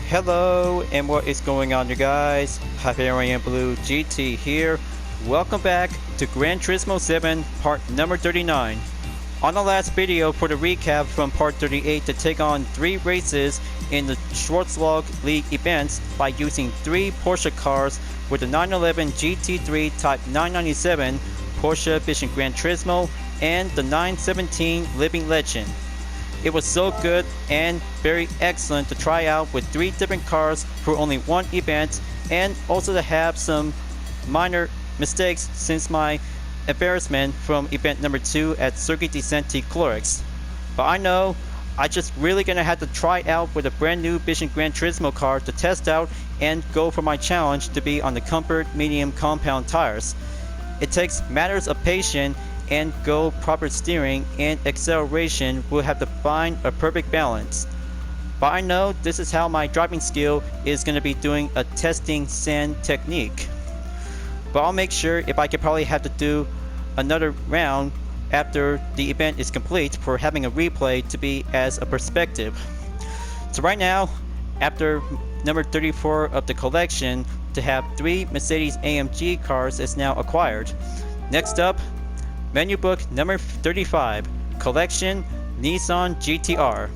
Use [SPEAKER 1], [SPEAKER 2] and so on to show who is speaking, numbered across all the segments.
[SPEAKER 1] Hello, and what is going on, you guys? Hyperion-Blue-GT here. Welcome back to Gran Turismo 7 part number 39. On the last video for the recap from part 38 to take on 3 races in the Schwarzwald League events by using 3 Porsche cars with the 911 GT3 Type 997 Porsche Vision Gran Turismo and the 917 Living Legend. It was so good and very excellent to try out with 3 different cars for only one event, and also to have some minor mistakes since my embarrassment from event number 2 at Circuit de Saint-Cloix. But I know I just really gonna have to try out with a brand new Vision Gran Turismo car to test out and go for my challenge to be on the Comfort Medium compound tires. It takes matters of patience and go proper steering and acceleration will have to find a perfect balance. But I know this is how my driving skill is going to be doing a testing sand technique. But I'll make sure if I could probably have to do another round after the event is complete for having a replay to be as a perspective. So right now, after number 34 of the collection, to have 3 Mercedes AMG cars is now acquired. Next up, menu book number 35, collection Nissan GT-R,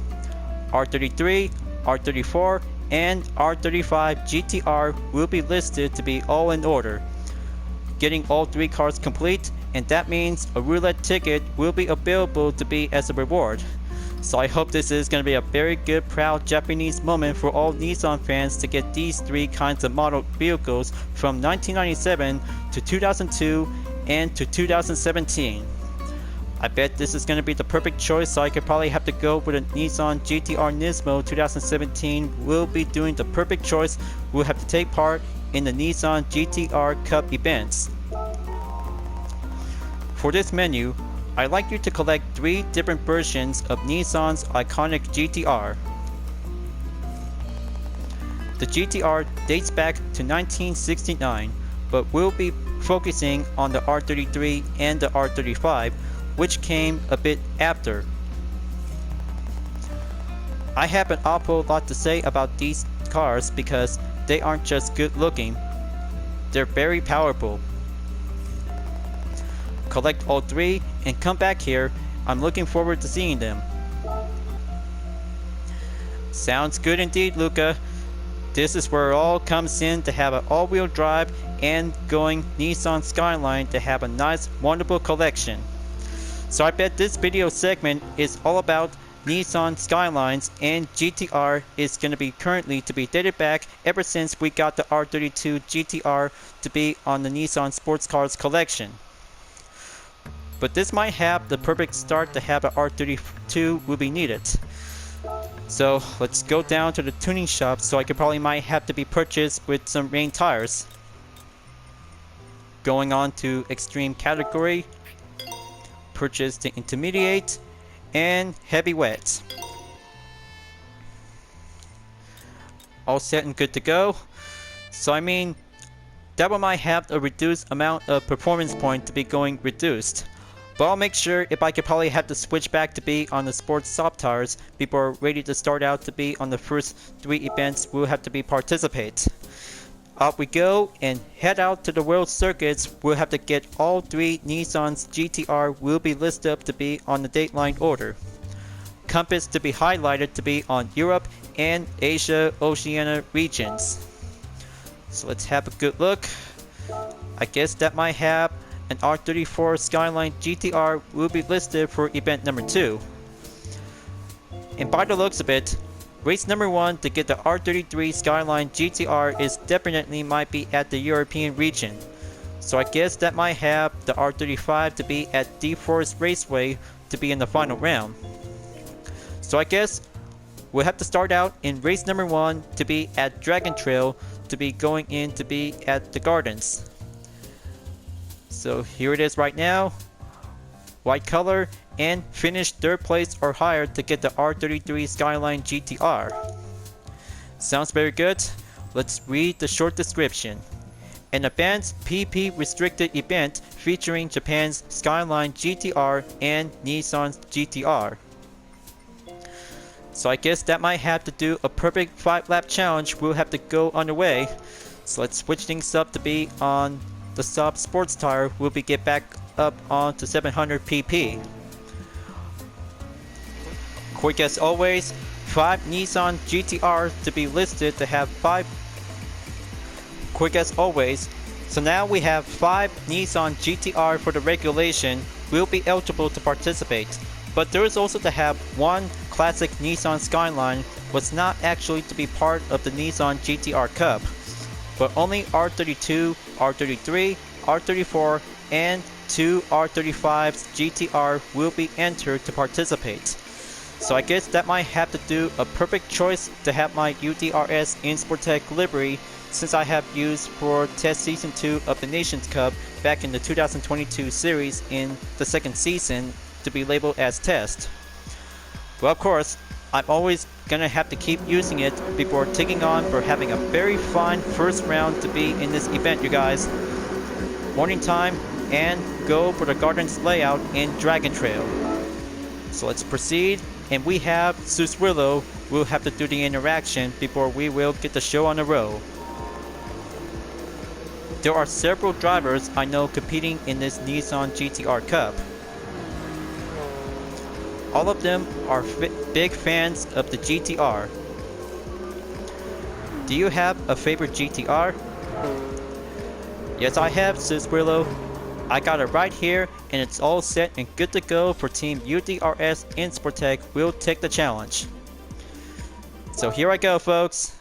[SPEAKER 1] R33, R34, and R35 GT-R will be listed to be all in order. Getting all 3 cars complete, and that means a roulette ticket will be available to be as a reward. So I hope this is going to be a very good, proud Japanese moment for all Nissan fans to get these 3 kinds of model vehicles from 1997 to 2002 and to 2017. I bet this is going to be the perfect choice, so I could probably have to go with a Nissan GT-R Nismo 2017 will be doing the perfect choice. We'll have to take part in the Nissan GT-R Cup events. For this menu, I'd like you to collect 3 different versions of Nissan's iconic GT-R. The GT-R dates back to 1969, but we'll be focusing on the R33 and the R35, which came a bit after. I have an awful lot to say about these cars because they aren't just good looking, they're very powerful. Collect all 3 and come back here. I'm looking forward to seeing them. Sounds good indeed, Luca. This is where it all comes in, to have an all-wheel drive and going Nissan Skyline to have a nice, wonderful collection. So I bet this video segment is all about Nissan Skylines, and GT-R is going to be currently to be dated back ever since we got the R32 GT-R to be on the Nissan Sports Cars collection. But this might have the perfect start to have an R32 will be needed. So let's go down to the tuning shop, so I could probably might have to be purchased with some rain tires. Going on to extreme category, purchase the intermediate and heavy wet. All set and good to go. So I mean, that one might have a reduced amount of performance point to be going reduced. But I'll make sure if I could probably have to switch back to be on the sports soft tires before ready to start out to be on the first 3 events we'll have to be participate. Up we go and head out to the world circuits. We'll have to get all 3 Nissan's GT-R will be listed up to be on the dateline order. Compass to be highlighted to be on Europe and Asia Oceania regions. So let's have a good look. I guess that might have an R34 Skyline GT-R will be listed for event number 2. And by the looks of it, race number 1 to get the R33 Skyline GT-R is definitely might be at the European region. So I guess that might have the R35 to be at Deforest Raceway to be in the final round. So I guess we'll have to start out in race number 1 to be at Dragon Trail to be going in to be at the Gardens. So here it is right now, white color, and finish 3rd place or higher to get the R33 Skyline GT-R. Sounds very good. Let's read the short description. An advanced PP restricted event featuring Japan's Skyline GT-R and Nissan's GT-R. So I guess that might have to do a perfect 5-lap challenge. We'll have to go underway. So let's switch things up to be on the soft sports tire. We'll get back up onto 700 pp. Quick as always, 5 Nissan GT-R to be listed to have 5. Quick as always. So now we have 5 Nissan GT-R for the regulation will be eligible to participate. But there is also to have 1 classic Nissan Skyline was not actually to be part of the Nissan GT-R Cup. But only R32, R33, R34, and 2 R35's GT-R will be entered to participate. So I guess that might have to do a perfect choice to have my UDRS Esports livery, since I have used for test season 2 of the Nations Cup back in the 2022 series in the 2nd season to be labeled as test. Well, of course, I'm always gonna have to keep using it before taking on for having a very fine first round to be in this event, you guys. Morning time and go for the gardens layout in Dragon Trail. So let's proceed, and we have Suswillow will have to do the interaction before we will get the show on the road. There are several drivers I know competing in this Nissan GT-R Cup. All of them are big fans of the GT-R. Do you have a favorite GT-R? Yes, I have, Suswillow. I got it right here, and it's all set and good to go for Team UDRS Esports will take the challenge. So here I go, folks.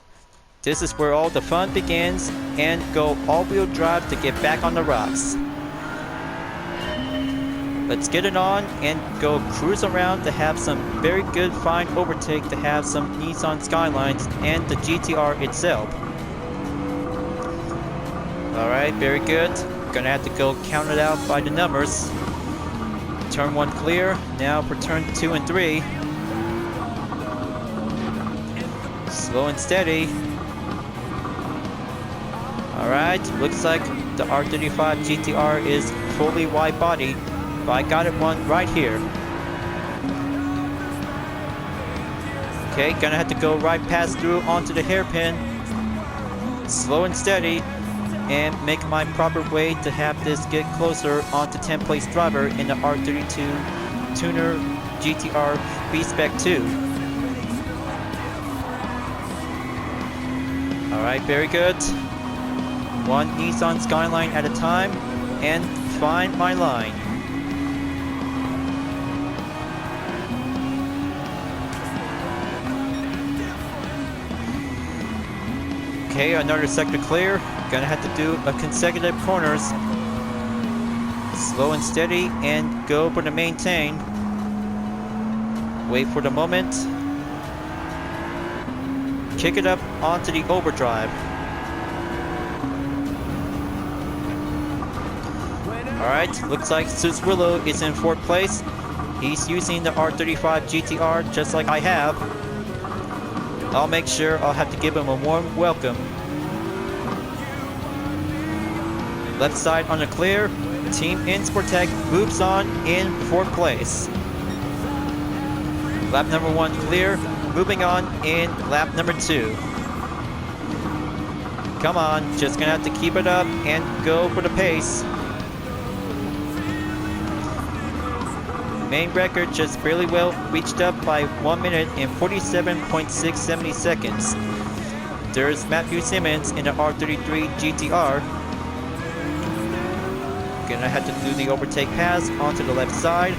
[SPEAKER 1] This is where all the fun begins, and go all-wheel drive to get back on the rocks. Let's get it on and go cruise around to have some very good fine overtake to have some Nissan Skylines and the GT-R itself. Alright, very good. Gonna have to go count it out by the numbers. Turn 1 clear, now for turn 2 and 3. Slow and steady. Alright, looks like the R35 GT-R is fully wide body, but I got it one right here. Okay, gonna have to go right past through onto the hairpin. Slow and steady, and make my proper way to have this get closer onto 10th place driver in the R32 Tuner GT-R B-Spec 2. Alright, very good. 1 Nissan Skyline at a time, and find my line. Okay, another sector clear. Gonna have to do a consecutive corners. Slow and steady, and go for the maintain. Wait for the moment. Kick it up onto the overdrive. Alright, looks like Suswillow is in 4th place. He's using the R35 GT-R just like I have. I'll make sure I'll have to give him a warm welcome. Left side on the clear. Team Esports moves on in 4th place. Lap number 1 clear. Moving on in lap number 2. Come on, just gonna have to keep it up and go for the pace. Main record just barely well reached up by 1 minute and 47.670 seconds. There's Matthew Simmons in the R33 GT-R. Gonna have to do the overtake pass onto the left side.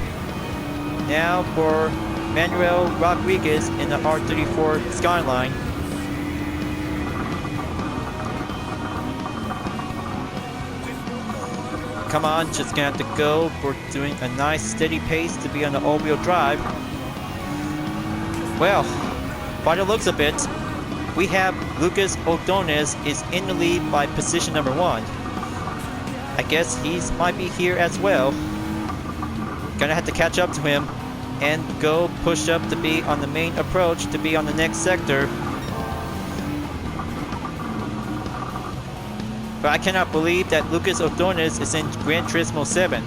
[SPEAKER 1] Now for Manuel Rodriguez in the R34 Skyline. Come on, just gonna have to go for doing a nice steady pace to be on the all-wheel drive. Well, by the looks of it, we have Lucas Ordonez is in the lead by position number 1. I guess he might be here as well. Gonna have to catch up to him and go push up to be on the main approach to be on the next sector. But I cannot believe that Lucas Ordonez is in Gran Turismo 7.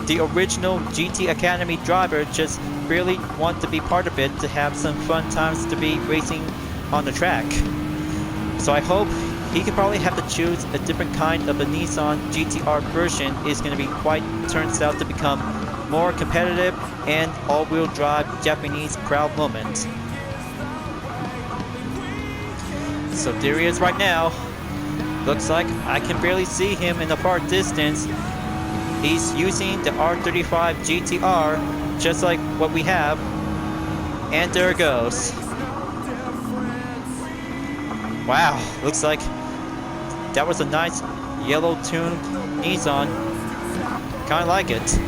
[SPEAKER 1] the original GT Academy driver just really want to be part of it to have some fun times to be racing on the track. So I hope he could probably have to choose a different kind of a Nissan GT-R version. Is going to be quite, turns out to become more competitive and all-wheel drive Japanese crowd moment. So there he is right now. Looks like I can barely see him in the far distance. He's using the R35 GT-R, just like what we have. And there it goes. Wow, looks like that was a nice yellow-tuned Nissan. Kinda like it.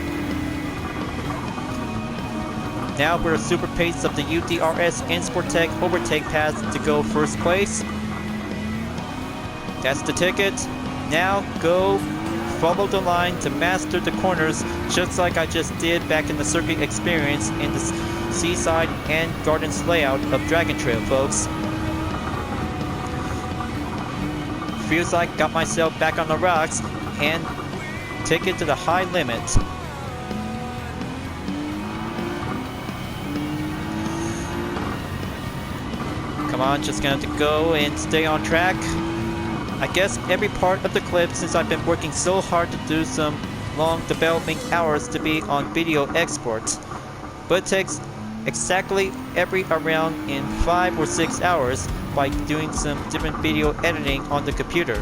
[SPEAKER 1] Now we're a super pace of the UDRS Insportec overtake pass to go first place. That's the ticket. Now go follow the line to master the corners, just like I just did back in the circuit experience in the Seaside and Gardens layout of Dragon Trail, folks. Feels like got myself back on the rocks and take it to the high limit. Come on, just gonna have to go and stay on track. I guess every part of the clip, since I've been working so hard to do some long development hours to be on video exports. But it takes exactly every around in 5 or 6 hours by doing some different video editing on the computer.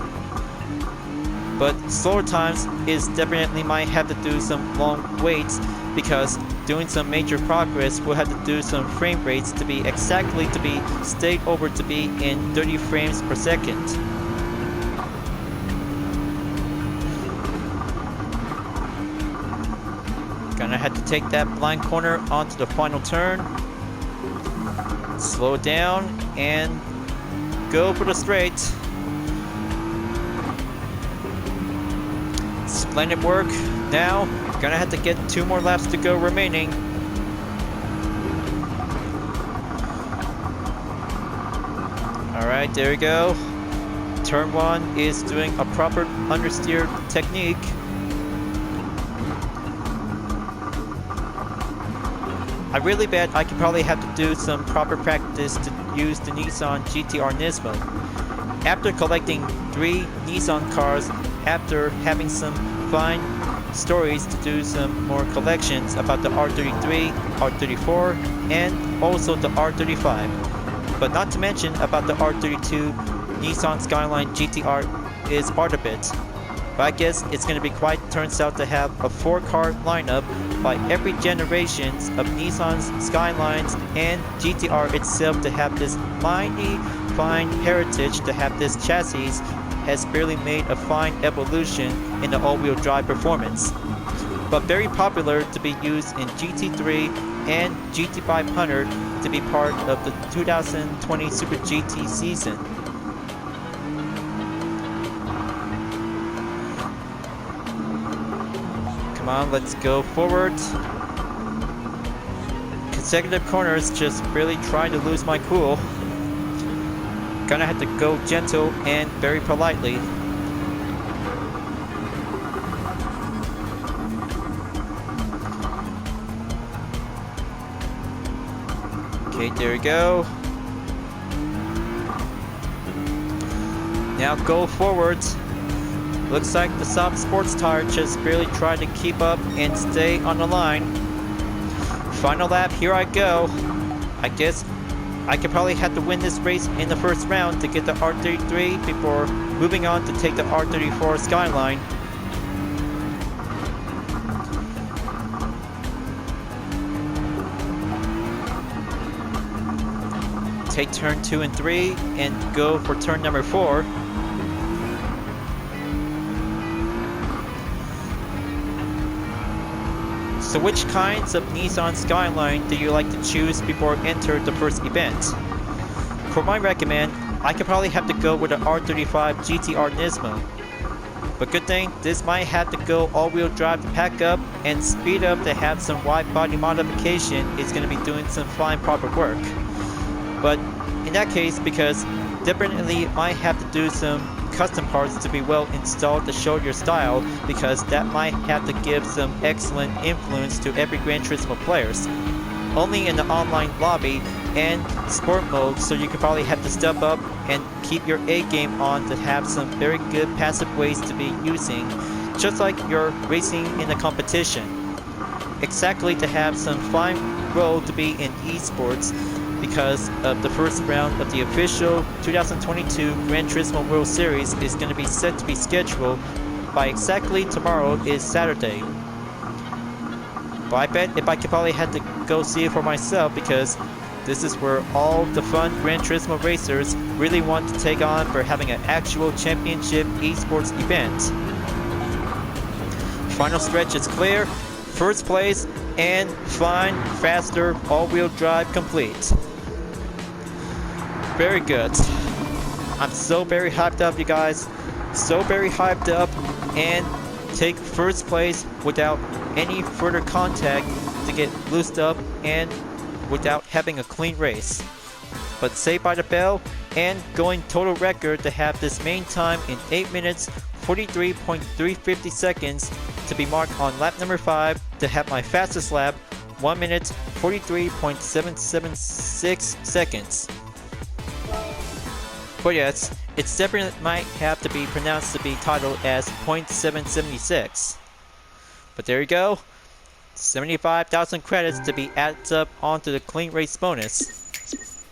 [SPEAKER 1] But slower times is definitely might have to do some long waits, because doing some major progress we'll have to do some frame rates to be exactly to be stayed over to be in 30 frames per second. Gonna have to take that blind corner onto the final turn. Slow down and go for the straight. Splendid work. Now, gonna have to get 2 more laps to go remaining. Alright, there we go. Turn 1 is doing a proper understeer technique. I really bet I could probably have to do some proper practice to use the Nissan GT-R Nismo. After collecting 3 Nissan cars, after having some fine stories to do some more collections about the R33, R34, and also the R35. But not to mention about the R32 Nissan Skyline GT-R is part of it. But I guess it's going to be quite, turns out to have a 4-car lineup by every generations of Nissan's Skylines and GT-R itself to have this mighty fine heritage, to have this chassis has barely made a fine evolution in the all-wheel drive performance. But very popular to be used in GT3 and GT500 to be part of the 2020 Super GT season. Come on, let's go forward. Consecutive corners, just really trying to lose my cool. Gonna have to go gentle and very politely. Okay, there we go. Now go forward. Looks like the soft sports tire just barely tried to keep up and stay on the line. Final lap, here I go. I guess I could probably have to win this race in the first round to get the R33 before moving on to take the R34 Skyline. Take turn 2 and 3 and go for turn number 4. So which kinds of Nissan Skyline do you like to choose before enter the first event? For my recommend, I could probably have to go with the R35 GT-R Nismo. But good thing, this might have to go all-wheel drive to pack up and speed up to have some wide body modification. It's going to be doing some fine proper work. But in that case, because definitely might have to do some custom parts to be well installed to show your style, because that might have to give some excellent influence to every Gran Turismo players. Only in the online lobby and sport mode, so you could probably have to step up and keep your A game on to have some very good passive ways to be using, just like you're racing in a competition. Exactly, to have some fine role to be in esports, because of the first round of the official 2022 Gran Turismo World Series is going to be set to be scheduled by exactly tomorrow is Saturday. But I bet if I could probably have to go see it for myself, because this is where all the fun Gran Turismo racers really want to take on for having an actual championship esports event. Final stretch is clear, first place, and fine, faster, all-wheel drive complete. Very good. I'm so very hyped up, you guys. So very hyped up, and take first place without any further contact to get loosed up and without having a clean race. But Saved by the Bell and going total record to have this main time in 8 minutes 43.350 seconds to be marked on lap number 5 to have my fastest lap 1 minute 43.776 seconds. But yes, it definitely might have to be pronounced to be titled as .776. But there you go, 75,000 credits to be added up onto the clean race bonus.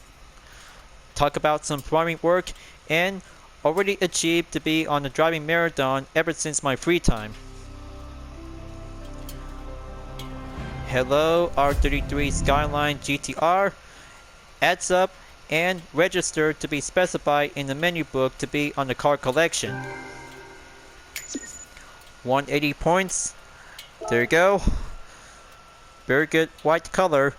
[SPEAKER 1] Talk about some farming work, and already achieved to be on the driving marathon ever since my free time. Hello, R33 Skyline GT-R, adds up and registered to be specified in the menu book to be on the car collection. 180 points. There you go. Very good white color.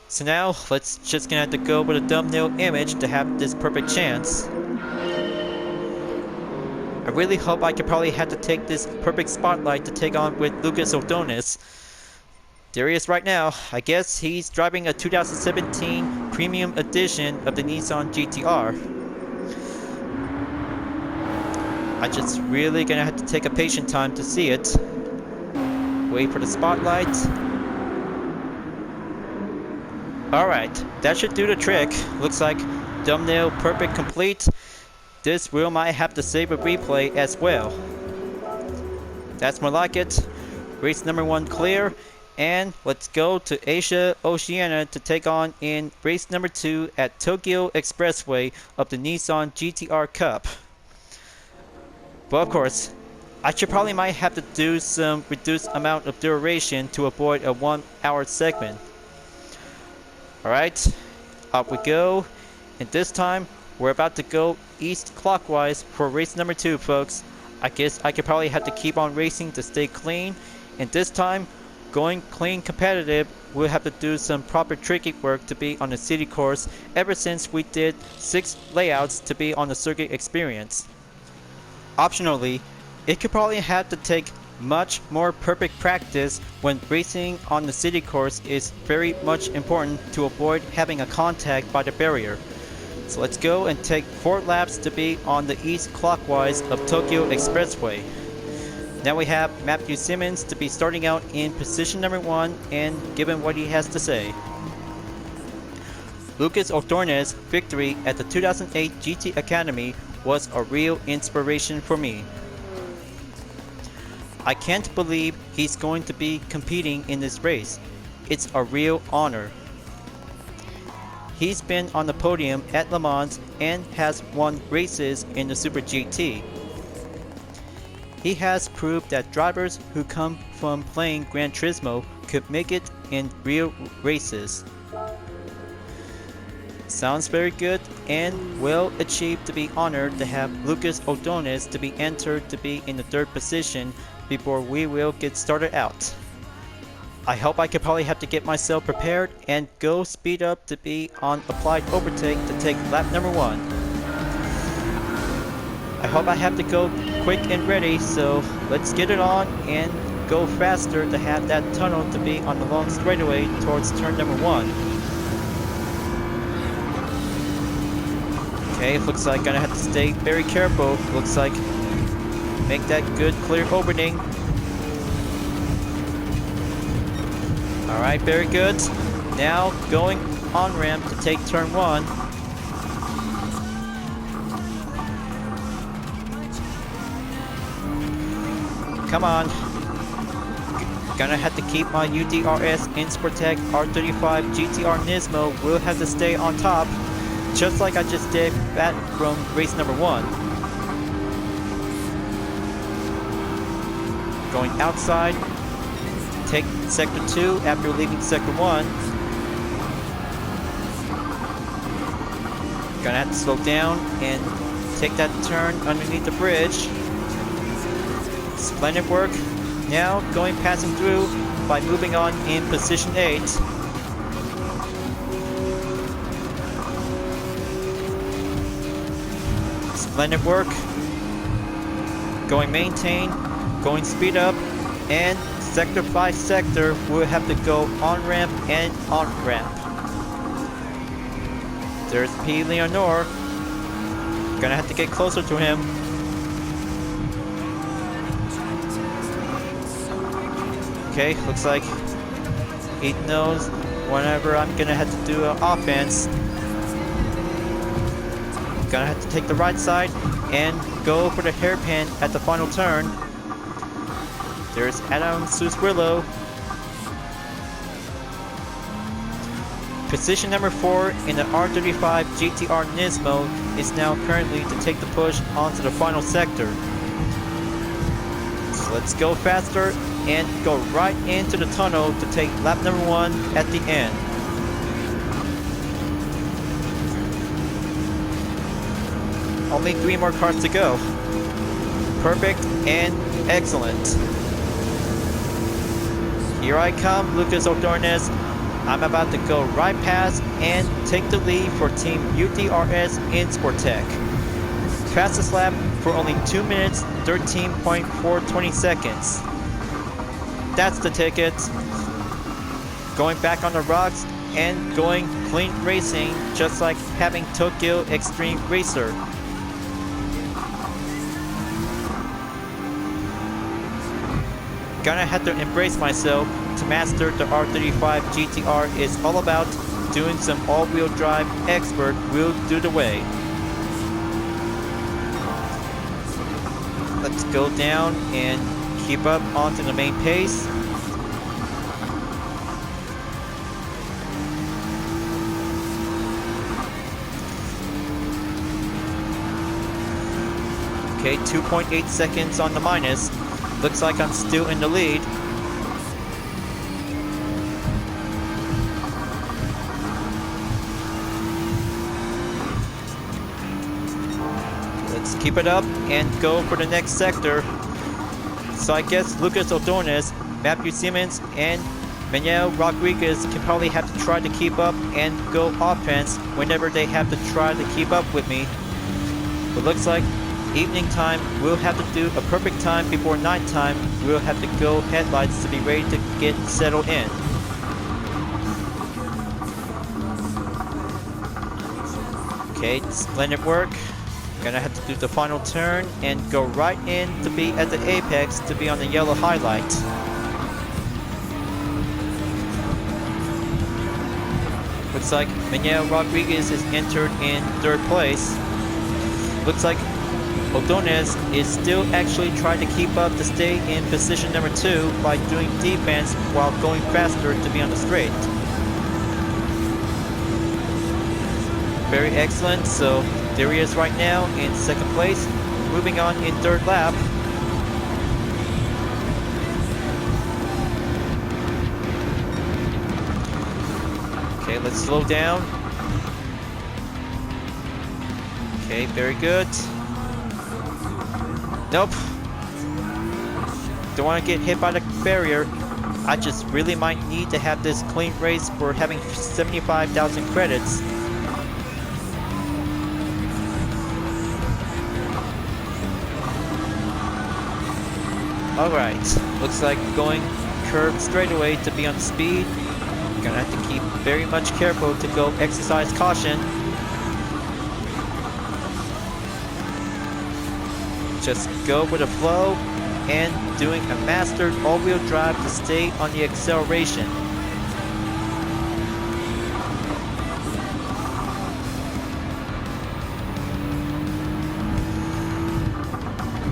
[SPEAKER 1] So now let's just gonna have to go with a thumbnail image to have this perfect chance. I really hope I could probably have to take this perfect spotlight to take on with Lucas Ordonez. There he is right now. I guess he's driving a 2017 premium edition of the Nissan GT-R. I just really gonna have to take a patient time to see it. Wait for the spotlight. Alright, that should do the trick. Looks like thumbnail perfect complete. This wheel might have to save a replay as well. That's more like it. Race number 1 clear. And let's go to Asia Oceania to take on in race number 2 at Tokyo Expressway of the Nissan GT-R Cup. But of course, I should probably might have to do some reduced amount of duration to avoid a 1 hour segment. Alright, up we go. And this time, we're about to go east clockwise for race number 2, folks. I guess I could probably have to keep on racing to stay clean. And this time, going clean competitive, we'll have to do some proper tricky work to be on the city course ever since we did 6 layouts to be on the circuit experience. Optionally, it could probably have to take much more perfect practice when racing on the city course is very much important to avoid having a contact by the barrier. So let's go and take 4 laps to be on the east clockwise of Tokyo Expressway. Now we have Matthew Simmons to be starting out in position number 1 and given what he has to say. Lucas Ordonez's victory at the 2008 GT Academy was a real inspiration for me. I can't believe he's going to be competing in this race. It's a real honor. He's been on the podium at Le Mans and has won races in the Super GT. He has proved that drivers who come from playing Gran Turismo could make it in real races. Sounds very good and well achieved to be honored to have Lucas Ordonez to be entered to be in the 3rd position before we will get started out. I hope I could probably have to get myself prepared and go speed up to be on applied overtake to take lap number 1. I hope I have to go quick and ready, so let's get it on and go faster to have that tunnel to be on the long straightaway towards turn number 1. Okay, looks like gonna have to stay very careful. Looks like make that good clear opening. Alright, very good. Now going on ramp to take turn 1. Come on. Gonna have to keep my UDRS Insportec R35 GT-R Nismo. Will have to stay on top, just like I just did back from race number 1. Going outside, take sector 2 after leaving sector 1. Gonna have to slow down and take that turn underneath the bridge. Splendid work. Now going passing through by moving on in position 8. Splendid work. Going maintain, going speed up, and sector by sector we'll have to go on ramp and on ramp. There's P. Leonor. Gonna have to get closer to him. Okay, looks like he knows whenever I'm gonna have to do an offense. Gonna have to take the right side and go for the hairpin at the final turn. There's Adam Suswillow. Position number 4 in the R35 GT-R Nismo is now currently to take the push onto the final sector. So let's go faster and go right into the tunnel to take lap number 1 at the end. Only 3 more cars to go. Perfect and excellent. Here I come, Lucas Ordonez. I'm about to go right past and take the lead for Team UDRS Insportec. Fastest lap for only 2 minutes, 13.420 seconds. That's the ticket. Going back on the rocks and going clean racing, just like having Tokyo Extreme Racer. Gonna have to embrace myself. To master the R35 GT-R is all about doing some all-wheel drive. Expert will do the way. Let's go down and keep up onto the main pace. Okay, 2.8 seconds on the minus. Looks like I'm still in the lead. Let's keep it up and go for the next sector. So I guess Lucas Ordonez, Matthew Simmons, and Manuel Rodriguez can probably have to try to keep up and go offense whenever they have to try to keep up with me. But looks like evening time, we'll have to do a perfect time before night time. We'll have to go headlights to be ready to get settled in. Okay, splendid work. Gonna have to do the final turn and go right in to be at the apex to be on the yellow highlight. Looks like Manuel Rodriguez is entered in 3rd place. Looks like Ordonez is still actually trying to keep up to stay in position number 2 by doing defense while going faster to be on the straight. Very excellent, so there he is right now in 2nd place, moving on in 3rd lap. Okay, let's slow down. Okay, very good. Nope. Don't want to get hit by the barrier. I just really might need to have this clean race for having 75,000 credits. Alright, looks like going curved straightaway to be on speed. Gonna have to keep very much careful to go exercise caution. Just go with the flow and doing a mastered all-wheel drive to stay on the acceleration.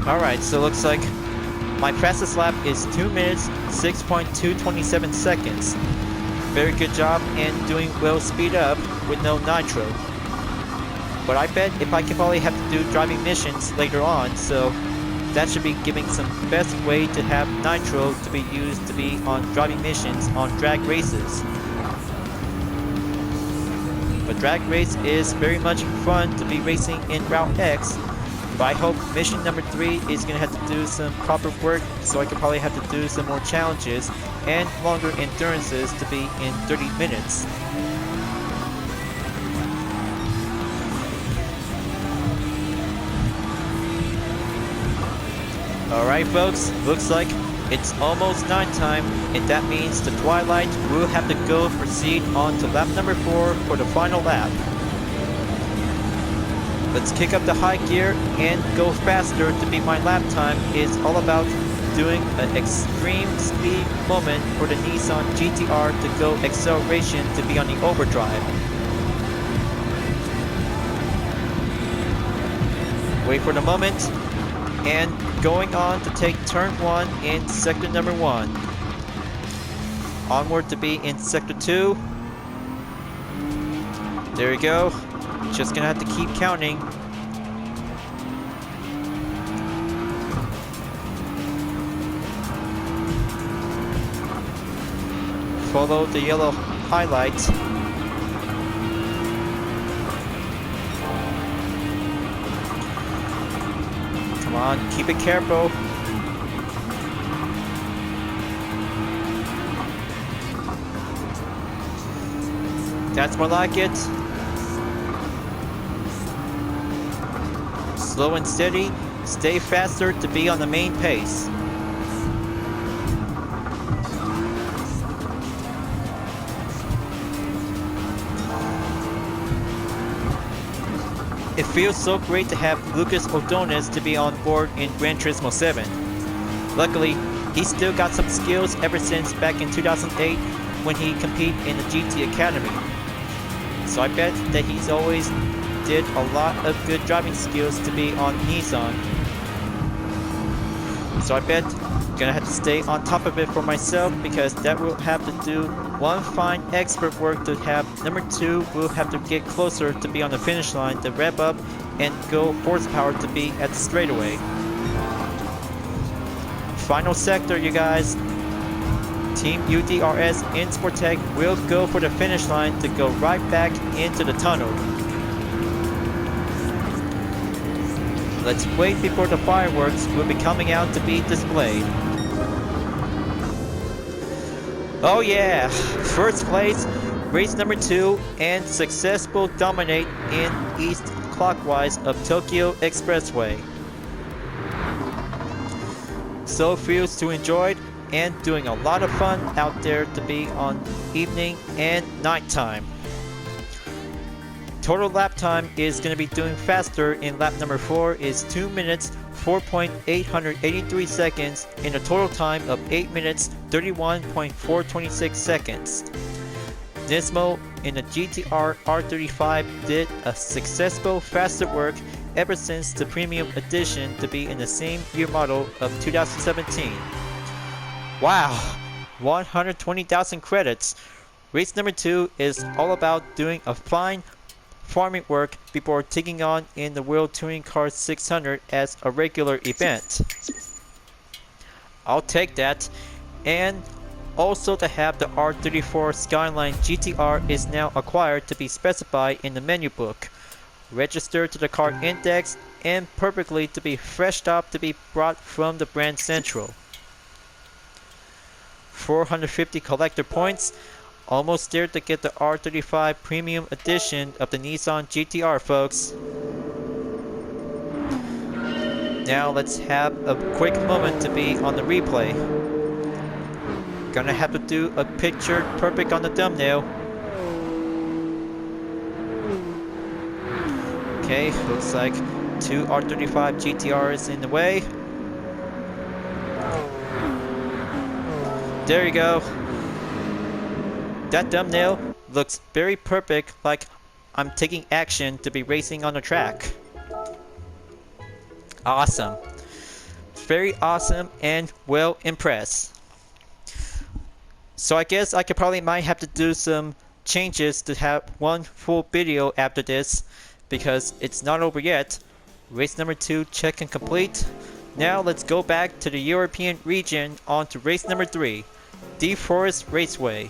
[SPEAKER 1] Alright, so looks like my fastest lap is 2 minutes 6.227 seconds. Very good job in doing well speed up with no nitro. But I bet if I can probably have to do driving missions later on, so that should be giving some best way to have nitro to be used to be on driving missions on drag races. But drag race is very much fun to be racing in Route X. But I hope mission number 3 is going to have to do some proper work, so I could probably have to do some more challenges and longer endurances to be in 30 minutes. Alright folks, looks like it's almost nighttime, and that means the twilight will have to go proceed on to lap number 4 for the final lap. Let's kick up the high gear and go faster to beat my lap time. Is all about doing an extreme speed moment for the Nissan GT-R to go acceleration to be on the overdrive. Wait for the moment, and going on to take turn 1 in sector number 1. Onward to be in sector 2. There we go. Just gonna have to keep counting. Follow the yellow highlight. Come on, keep it careful. That's more like it. Slow and steady, stay faster to be on the main pace. It feels so great to have Lucas Ordonez to be on board in Gran Turismo 7. Luckily, he still got some skills ever since back in 2008 when he competed in the GT Academy. So I bet that he's always did a lot of good driving skills to be on Nissan. So I bet gonna have to stay on top of it for myself, because that will have to do one fine expert work to have number 2 will have to get closer to be on the finish line to rev up and go horsepower to be at the straightaway. Final sector, you guys. Team UDRS in Sportec will go for the finish line to go right back into the tunnel. Let's wait before the fireworks will be coming out to be displayed. Oh yeah! First place, race number 2, and successful dominate in east clockwise of Tokyo Expressway. So feels to enjoy it, and doing a lot of fun out there to be on evening and nighttime. Total lap time is going to be doing faster in lap number 4 is 2 minutes 4.883 seconds in a total time of 8 minutes 31.426 seconds. Nismo in the GT-R R35 did a successful faster work ever since the premium edition to be in the same year model of 2017. Wow, 120,000 credits. Race number 2 is all about doing a fine farming work before taking on in the World Touring Car 600 as a regular event. I'll take that. And also to have the R34 Skyline GT-R is now acquired to be specified in the menu book, registered to the car index, and perfectly to be freshed up to be brought from the brand central. 450 collector points. Almost there to get the R35 Premium Edition of the Nissan GT-R, folks. Now let's have a quick moment to be on the replay. Gonna have to do a picture perfect on the thumbnail. Okay, looks like Two R35 GTRs in the way. There you go. That thumbnail looks very perfect, like I'm taking action to be racing on the track. Awesome. Very awesome and well impressed. So I guess I might have to do some changes to have one full video after this, because it's not over yet. Race number 2 check and complete. Now let's go back to the European region on to race number 3, Deforest Raceway.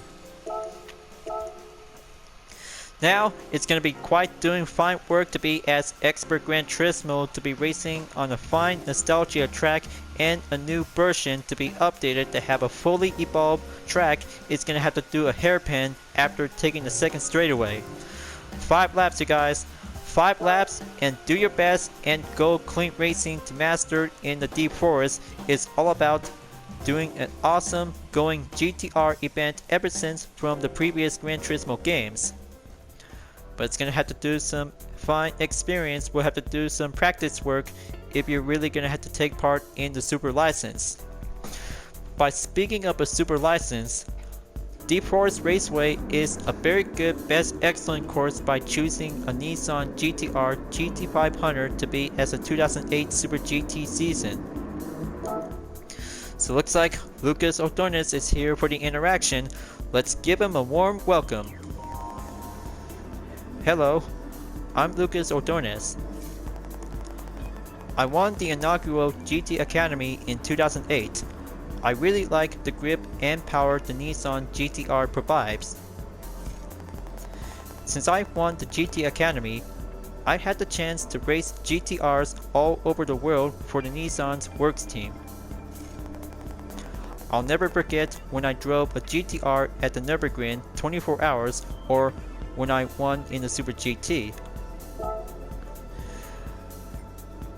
[SPEAKER 1] Now it's going to be quite doing fine work to be as expert Gran Turismo, to be racing on a fine nostalgia track and a new version to be updated to have a fully evolved track. It's going to have to do a hairpin after taking the second straightaway. 5 laps, you guys. 5 laps and do your best and go clean racing to master in the Deforest. Is all about doing an awesome going GTR event ever since from the previous Gran Turismo games. But it's going to have to do some fine experience. We'll have to do some practice work if you're really going to have to take part in the Super License. By speaking of a Super License, Deforest Raceway is a very good best excellent course by choosing a Nissan GT-R GT500 to be as a 2008 Super GT season. So looks like Lucas Ordonez is here for the interaction. Let's give him a warm welcome. Hello, I'm Lucas Ordonez. I won the inaugural GT Academy in 2008. I really like the grip and power the Nissan GT-R provides. Since I won the GT Academy, I had the chance to race GT-Rs all over the world for the Nissan's Works team. I'll never forget when I drove a GT-R at the Nürburgring 24 hours, or when I won in the Super GT.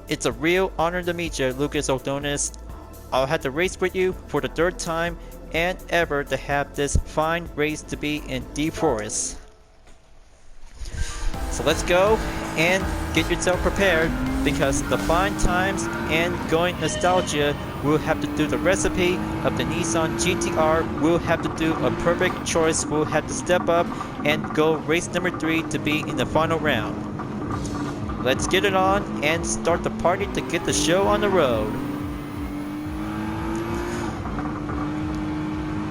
[SPEAKER 1] It's a real honor to meet you, Lucas Ordonez. I'll have to race with you for the 3rd time and ever to have this fine race to be in Deforest. So let's go and get yourself prepared, because the fine times and going nostalgia, we'll have to do the recipe of the Nissan GT-R. We'll have to do a perfect choice. We'll have to step up and go race number 3 to be in the final round. Let's get it on and start the party to get the show on the road.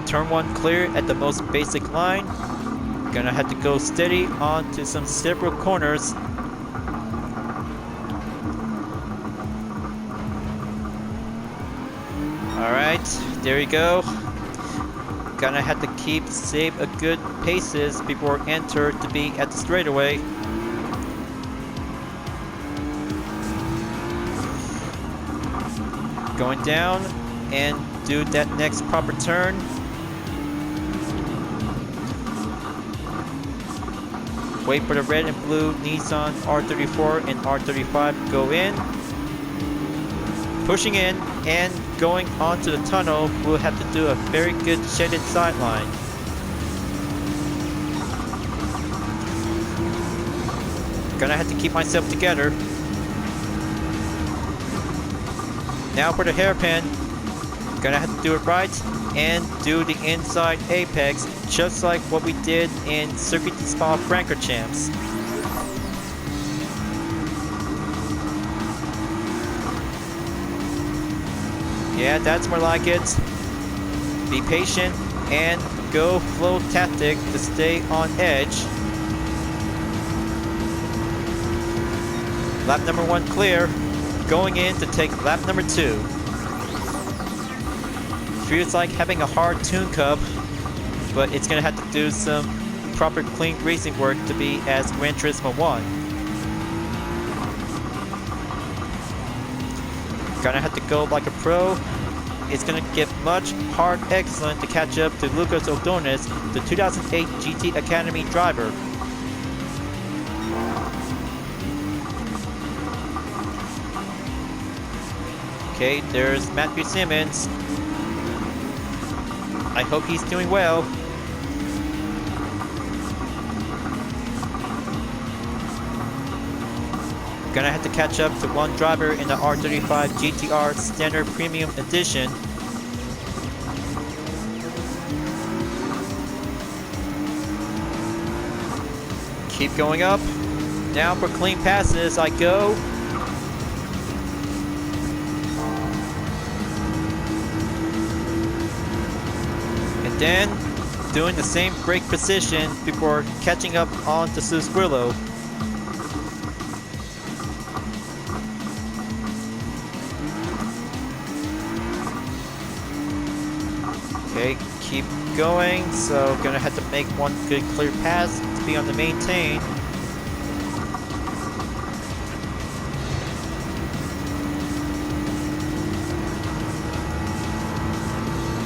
[SPEAKER 1] Turn 1 clear at the most basic line. Gonna have to go steady onto some several corners. Alright, there you go. Gonna have to save a good paces before enter to be at the straightaway. Going down and do that next proper turn. Wait for the red and blue Nissan R34 and R35 to go in. Pushing in and going onto the tunnel, we'll have to do a very good shaded sideline. Gonna have to keep myself together. Now for the hairpin. Gonna have to do it right and do the inside apex, just like what we did in Circuit de Spa-Francorchamps. Yeah, that's more like it. Be patient and go flow tactic to stay on edge. Lap number 1 clear. Going in to take lap number 2. Feels like having a hard tune cup, but it's gonna have to do some proper clean racing work to be as Gran Turismo 1. Gonna have to go like a pro. It's gonna get much hard excellent to catch up to Lucas Ordonez, the 2008 GT Academy driver. Okay, there's Matthew Simmons. I hope he's doing well. Gonna have to catch up to one driver in the R35 GT-R Standard Premium Edition. Keep going up. Down for clean passes I go. And then doing the same brake position before catching up on to Susquillo. Okay, keep going. So gonna have to make one good clear pass to be on the maintain.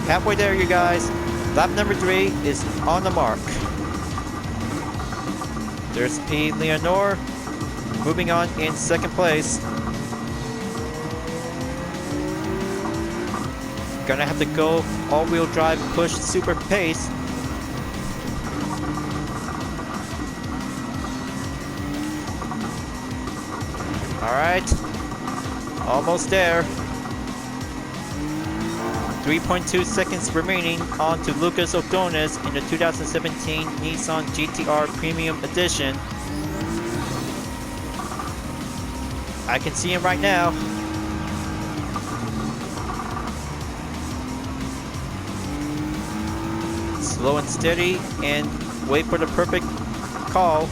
[SPEAKER 1] Halfway there, you guys. Lap number 3 is on the mark. There's P. Leonore moving on in second place. Gonna have to go all-wheel drive push super pace. Alright, almost there. 3.2 seconds remaining on to Lucas Ordonez in the 2017 Nissan GT-R Premium Edition. I can see him right now. Slow and steady and wait for the perfect call.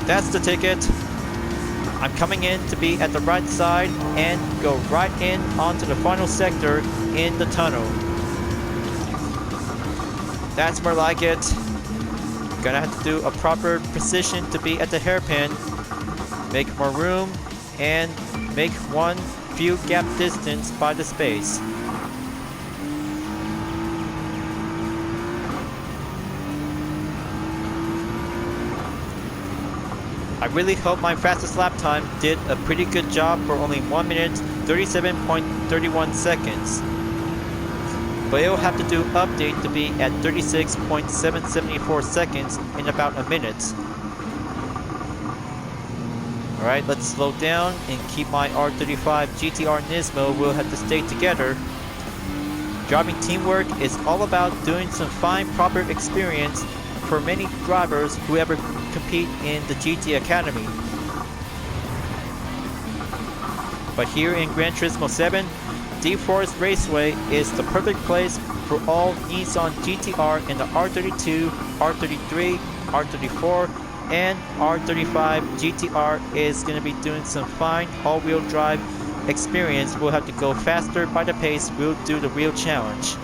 [SPEAKER 1] That's the ticket. I'm coming in to be at the right side and go right in onto the final sector in the tunnel. That's more like it. Gonna have to do a proper position to be at the hairpin. Make more room and make one few gap distance by the space. I really hope my fastest lap time did a pretty good job for only 1 minute 37.31 seconds. But it will have to do update to be at 36.774 seconds in about a minute. Alright, let's slow down and keep my R35 GT-R Nismo will have to stay together. Driving teamwork is all about doing some fine proper experience for many drivers who ever compete in the GT Academy. But here in Gran Turismo 7, Deforest Raceway is the perfect place for all Nissan GT-R in the R32, R33, R34, and R35 GT-R is going to be doing some fine all-wheel drive experience. We'll have to go faster by the pace. We'll do the real challenge.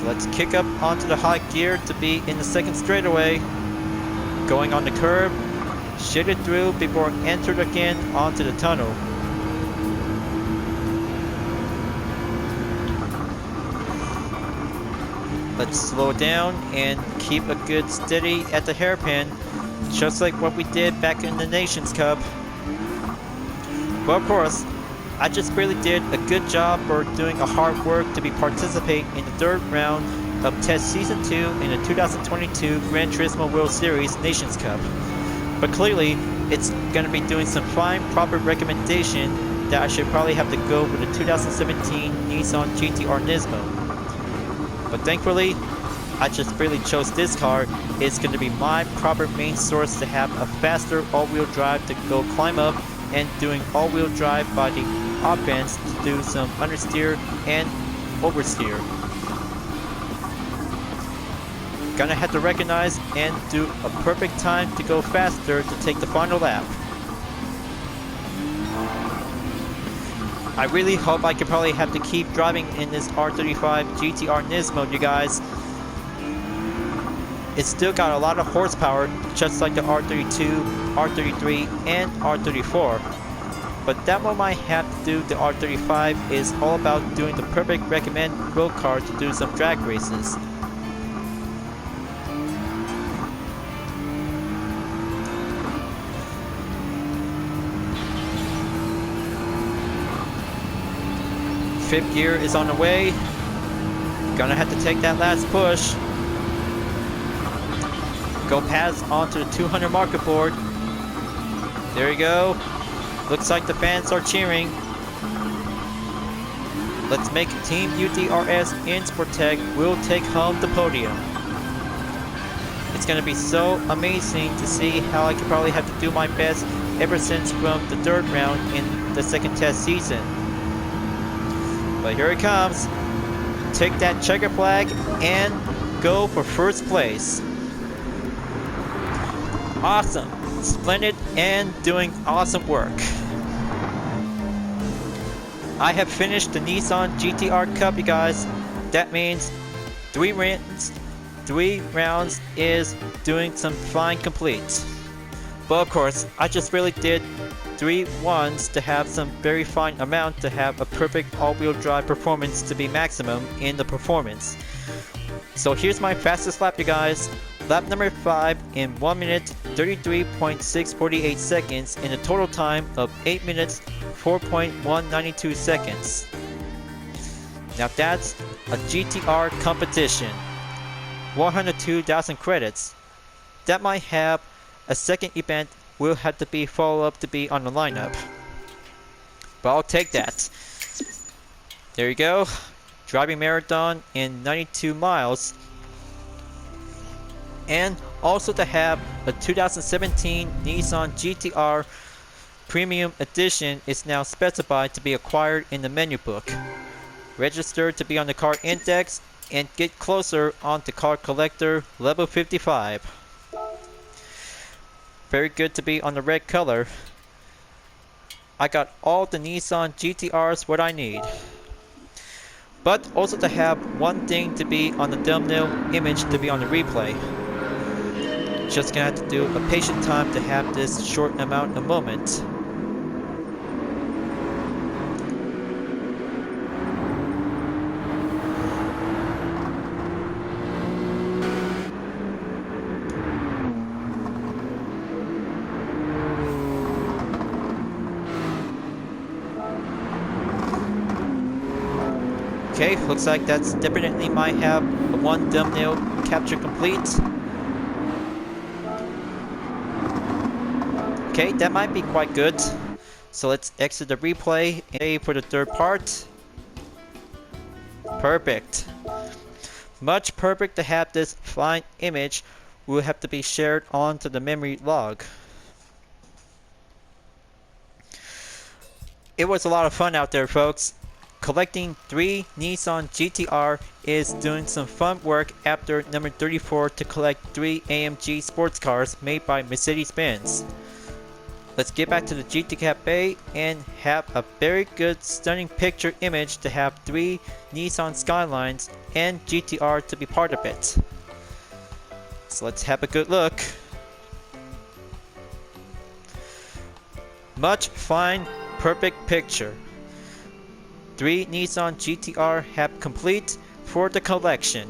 [SPEAKER 1] Let's kick up onto the high gear to be in the second straightaway. Going on the curb, shit it through before entered again onto the tunnel. Let's slow down and keep a good steady at the hairpin, just like what we did back in the Nations Cup. Well, of course, I just really did a good job for doing a hard work to be participate in the third round of Test Season 2 in the 2022 Gran Turismo World Series Nations Cup. But clearly, it's going to be doing some fine proper recommendation that I should probably have to go with the 2017 Nissan GT-R Nismo. But thankfully, I just really chose this car. It's going to be my proper main source to have a faster all-wheel drive to go climb up and doing all-wheel drive by the offense to do some understeer and oversteer. Gonna have to recognize and do a perfect time to go faster to take the final lap. I really hope I can probably have to keep driving in this R35 GT-R Nismo, you guys. It's still got a lot of horsepower, just like the R32, R33, and R34. But that one might have to do. The R35 is all about doing the perfect recommend road car to do some drag races. Fifth gear is on the way. Gonna have to take that last push. Go past onto the 200 marker board. There you go. Looks like the fans are cheering. Let's make Team UDRS in Sportec will take home the podium. It's gonna be so amazing to see how I could probably have to do my best ever since from the third round in the second test season. But here it comes. Take that checker flag and go for first place. Awesome, splendid, and doing awesome work. I have finished the Nissan GT-R Cup, you guys. That means 3 rounds is doing some fine complete. But of course, I just really did 3 ones to have some very fine amount to have a perfect all-wheel drive performance to be maximum in the performance. So here's my fastest lap, you guys. Lap number 5 in 1 minute 33.648 seconds in a total time of 8 minutes 4.192 seconds. Now that's a GT-R competition. 102,000 credits. That might have a second event will have to be follow up to be on the lineup. But I'll take that. There you go. Driving marathon in 92 miles. And also to have a 2017 Nissan GT-R Premium Edition is now specified to be acquired in the menu book. Register to be on the car index and get closer onto car collector level 55. Very good to be on the red color. I got all the Nissan GT-Rs what I need. But also to have one thing to be on the thumbnail image to be on the replay. Just gonna have to do a patient time to have this short amount of moment. Okay, looks like that's definitely might have one thumbnail capture complete. Okay, that might be quite good. So let's exit the replay and for the third part. Perfect. Much perfect to have this fine image will have to be shared onto the memory log. It was a lot of fun out there, folks. Collecting 3 Nissan GT-R is doing some fun work after number 34 to collect 3 AMG Sports Cars made by Mercedes-Benz. Let's get back to the GT Cafe and have a very good stunning picture image to have 3 Nissan Skylines and GT-R to be part of it. So let's have a good look. Much fine, perfect picture. 3 Nissan GT-R have complete for the collection.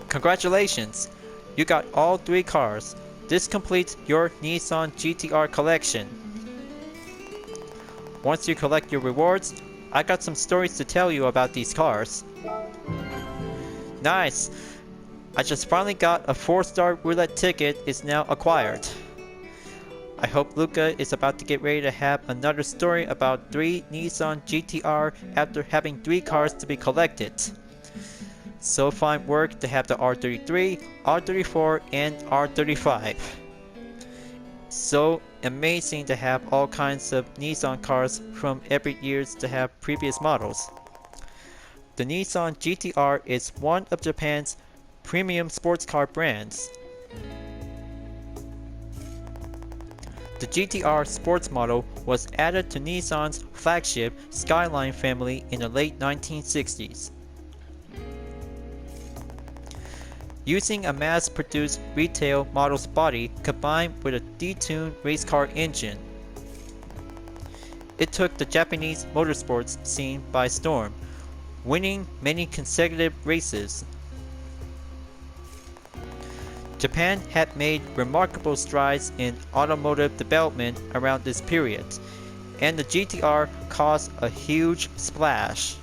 [SPEAKER 1] Congratulations, you got all 3 cars. This completes your Nissan GT-R collection. Once you collect your rewards, I got some stories to tell you about these cars. Nice! I just finally got a 4-star roulette ticket is now acquired. I hope Luca is about to get ready to have another story about 3 Nissan GT-R after having 3 cars to be collected. So fine work to have the R33, R34, and R35. So amazing to have all kinds of Nissan cars from every years to have previous models. The Nissan GT-R is one of Japan's premium sports car brands. The GT-R sports model was added to Nissan's flagship Skyline family in the late 1960s. Using a mass-produced retail model's body combined with a detuned race car engine, it took the Japanese motorsports scene by storm, winning many consecutive races. Japan had made remarkable strides in automotive development around this period, and the GT-R caused a huge splash.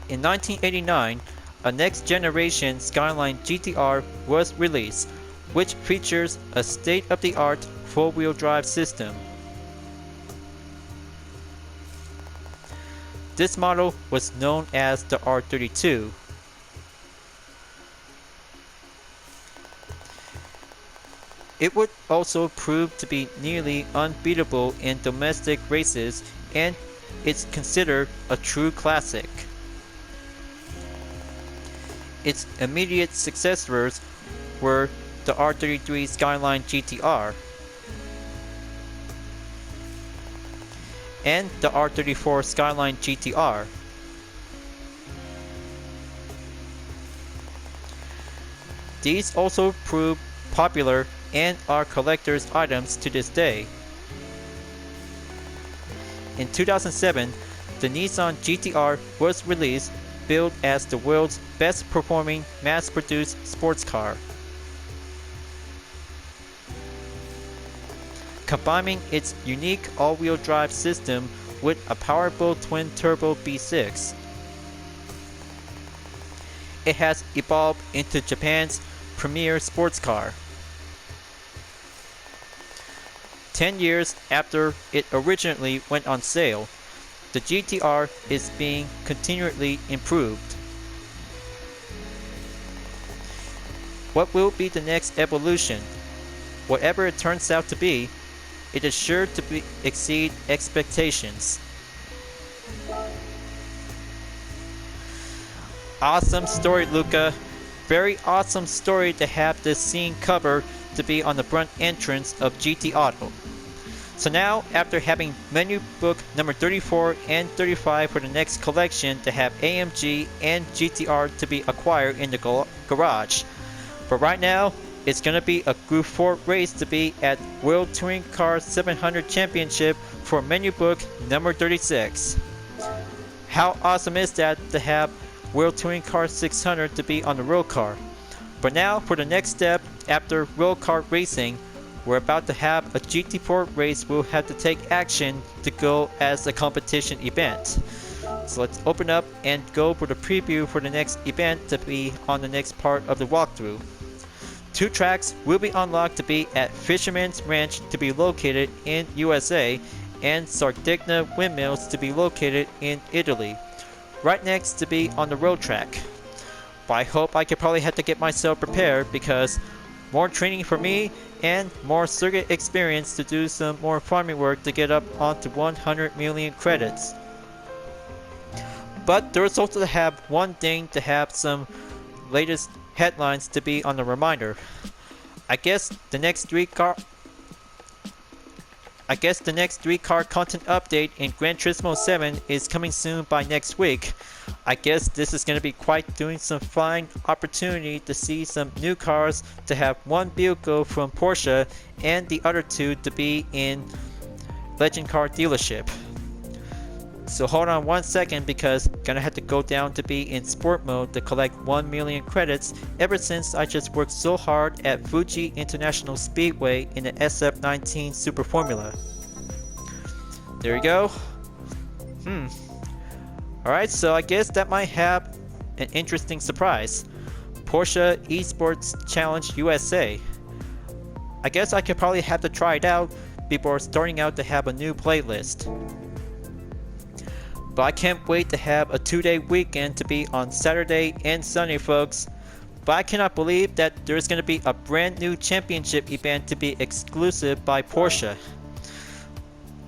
[SPEAKER 1] In 1989, a next-generation Skyline GT-R was released, which features a state-of-the-art four-wheel drive system. This model was known as the R32. It would also prove to be nearly unbeatable in domestic races, and it's considered a true classic. Its immediate successors were the R33 Skyline GT-R and the R34 Skyline GT-R. These also proved popular and are collector's items to this day. In 2007, the Nissan GT-R was released, billed as the world's best performing mass-produced sports car. Combining its unique all-wheel drive system with a powerful twin-turbo V6. It has evolved into Japan's premier sports car. 10 years after it originally went on sale, the GT-R is being continually improved. What will be the next evolution? Whatever it turns out to be, it is sure to exceed expectations. Awesome story, Luca. Very awesome story to have this scene cover to be on the front entrance of GT Auto. So now, after having menu book number 34 and 35 for the next collection to have AMG and GT-R to be acquired in the garage. But right now, it's going to be a Group 4 race to be at World Touring Car 700 Championship for menu book number 36. How awesome is that to have World Touring Car 600 to be on the road car? But now, for the next step after road car racing, we're about to have a GT4 race. We'll have to take action to go as a competition event. So let's open up and go for the preview for the next event to be on the next part of the walkthrough. 2 tracks will be unlocked to be at Fisherman's Ranch to be located in USA and Sardegna Windmills to be located in Italy, right next to be on the road track. But I hope I could probably have to get myself prepared because more training for me and more circuit experience to do some more farming work to get up onto 100 million credits. But there's also to have one thing to have some latest headlines to be on the reminder. I guess the next 3-car content update in Gran Turismo 7 is coming soon by next week. I guess this is going to be quite doing some fine opportunity to see some new cars, to have one vehicle from Porsche and the other 2 to be in Legend Car dealership. So hold on one second because gonna have to go down to be in sport mode to collect 1 million credits ever since I just worked so hard at Fuji International Speedway in the SF19 Super Formula. There you go. Alright, so I guess that might have an interesting surprise. Porsche Esports Challenge USA. I guess I could probably have to try it out before starting out to have a new playlist. But I can't wait to have a 2-day weekend to be on Saturday and Sunday, folks. But I cannot believe that there's going to be a brand new championship event to be exclusive by Porsche.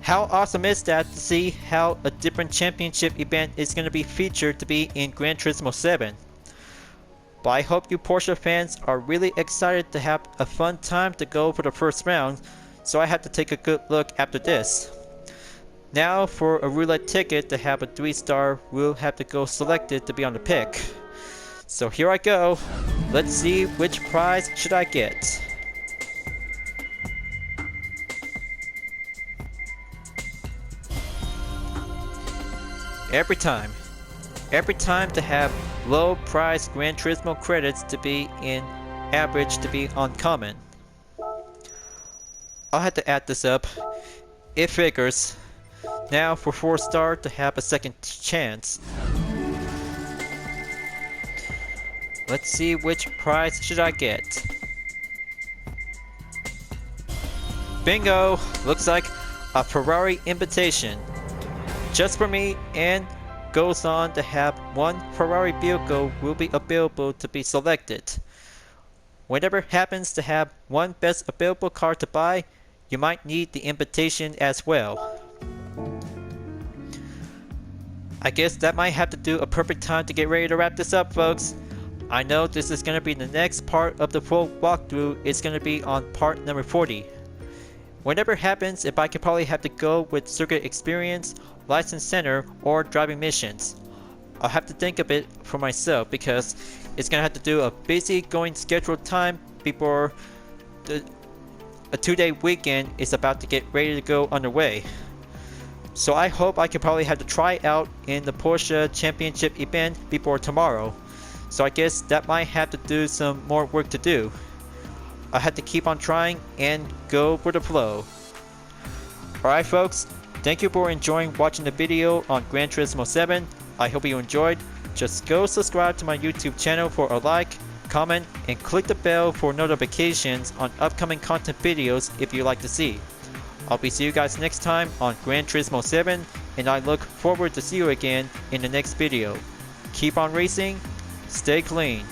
[SPEAKER 1] How awesome is that to see how a different championship event is going to be featured to be in Gran Turismo 7. But I hope you Porsche fans are really excited to have a fun time to go for the first round, so I have to take a good look after this. Now for a roulette ticket to have a 3-star, we'll have to go selected to be on the pick. So here I go. Let's see which prize should I get. Every time to have low price Gran Turismo credits to be in average to be uncommon. I'll have to add this up. It figures. Now for 4-star to have a second chance. Let's see which prize should I get. Bingo! Looks like a Ferrari invitation. Just for me, and goes on to have one Ferrari vehicle will be available to be selected. Whenever happens to have one best available car to buy, you might need the invitation as well. I guess that might have to do a perfect time to get ready to wrap this up, folks. I know this is going to be the next part of the full walkthrough. It's going to be on part number 40. Whenever happens, if I could probably have to go with circuit experience, license center, or driving missions. I'll have to think of it for myself because it's going to have to do a busy going scheduled time before a 2-day weekend is about to get ready to go underway. So I hope I can probably have to try out in the Porsche Championship event before tomorrow. So I guess that might have to do some more work to do. I have to keep on trying and go with the flow. Alright folks, thank you for enjoying watching the video on Gran Turismo 7. I hope you enjoyed. Just go subscribe to my YouTube channel for a like, comment, and click the bell for notifications on upcoming content videos if you like to see. I'll be seeing you guys next time on Gran Turismo 7, and I look forward to see you again in the next video. Keep on racing, stay clean.